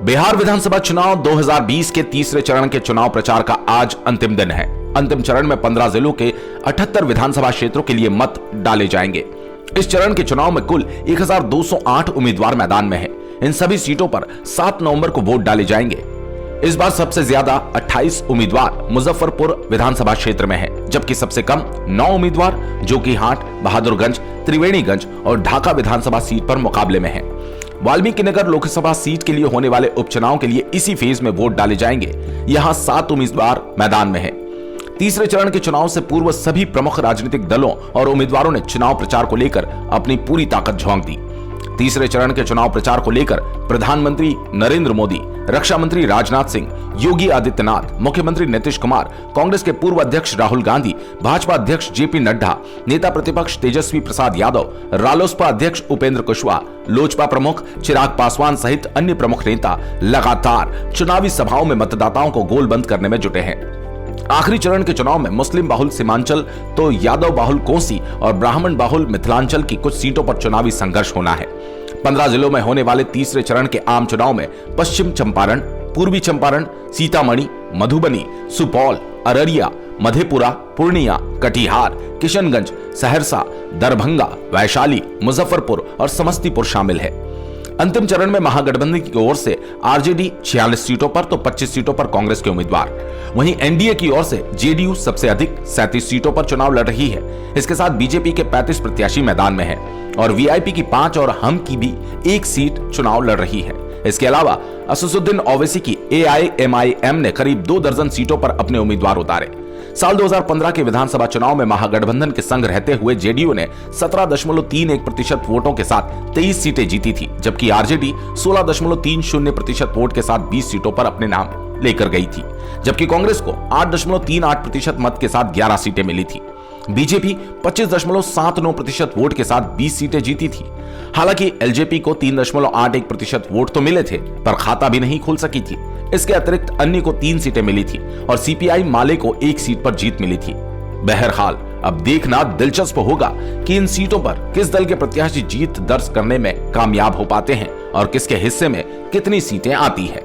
बिहार विधानसभा चुनाव 2020 के तीसरे चरण के चुनाव प्रचार का आज अंतिम दिन है। अंतिम चरण में 15 जिलों के 78 विधानसभा क्षेत्रों के लिए मत डाले जाएंगे। इस चरण के चुनाव में कुल 1208 उम्मीदवार मैदान में हैं। इन सभी सीटों पर 7 नवंबर को वोट डाले जाएंगे। इस बार सबसे ज्यादा 28 उम्मीदवार मुजफ्फरपुर विधानसभा क्षेत्र में हैं, जबकि सबसे कम 9 उम्मीदवार जोकीहाट, बहादुरगंज, त्रिवेणीगंज और ढाका विधानसभा सीट पर मुकाबले में हैं। वाल्मीकिनगर लोकसभा सीट के लिए होने वाले उपचुनाव के लिए इसी फेज में वोट डाले जाएंगे। यहां 7 उम्मीदवार मैदान में हैं। तीसरे चरण के चुनाव से पूर्व सभी प्रमुख राजनीतिक दलों और उम्मीदवारों ने चुनाव प्रचार को लेकर अपनी पूरी ताकत झोंक दी। तीसरे चरण के चुनाव प्रचार को लेकर प्रधानमंत्री नरेंद्र मोदी, रक्षा मंत्री राजनाथ सिंह, योगी आदित्यनाथ, मुख्यमंत्री नीतीश कुमार, कांग्रेस के पूर्व अध्यक्ष राहुल गांधी, भाजपा अध्यक्ष जेपी नड्डा, नेता प्रतिपक्ष तेजस्वी प्रसाद यादव, रालोसपा अध्यक्ष उपेंद्र कुशवाहा, लोजपा प्रमुख चिराग पासवान सहित अन्य प्रमुख नेता लगातार चुनावी सभाओं में मतदाताओं को गोलबंद करने में जुटे हैं। आखिरी चरण के चुनाव में मुस्लिम बाहुल सीमांचल तो यादव बाहुल कोसी और ब्राह्मण बाहुल मिथिलांचल की कुछ सीटों पर चुनावी संघर्ष होना है। 15 जिलों में होने वाले तीसरे चरण के आम चुनाव में पश्चिम चंपारण, पूर्वी चंपारण, सीतामढ़ी, मधुबनी, सुपौल, अररिया, मधेपुरा, पूर्णिया, कटिहार, किशनगंज, सहरसा, दरभंगा, वैशाली, मुजफ्फरपुर और समस्तीपुर शामिल है। अंतिम चरण में महागठबंधन की ओर से आरजेडी 46 सीटों पर तो 25 सीटों पर कांग्रेस के उम्मीदवार, वहीं एनडीए की ओर से जेडीयू सबसे अधिक 37 सीटों पर चुनाव लड़ रही है। इसके साथ बीजेपी के 35 प्रत्याशी मैदान में हैं और वीआईपी की 5 और हम की भी 1 सीट चुनाव लड़ रही है। इसके अलावा असदुद्दीन ओवैसी की एआईएमआईएम ने करीब 2 दर्जन सीटों पर अपने उम्मीदवार उतारे। साल 2015 के विधानसभा चुनाव में महागठबंधन के संग रहते हुए जेडीयू ने 17.31% वोटों के साथ 23 सीटें जीती थी, जबकि आरजेडी 16.30% वोट के साथ 20 सीटों पर अपने नाम लेकर गई थी, जबकि कांग्रेस को 8.38% मत के साथ 11 सीटें मिली थी। बीजेपी 25.79% वोट के साथ 20 सीटें जीती थी। हालांकि एलजेपी को 3.81% वोट तो मिले थे, पर खाता भी नहीं खुल सकी थी। इसके अतिरिक्त अन्य को 3 सीटें मिली थी और सीपीआई माले को 1 सीट पर जीत मिली थी। बहरहाल अब देखना दिलचस्प होगा कि इन सीटों पर किस दल के प्रत्याशी जीत दर्ज करने में कामयाब हो पाते हैं और किसके हिस्से में कितनी सीटें आती है।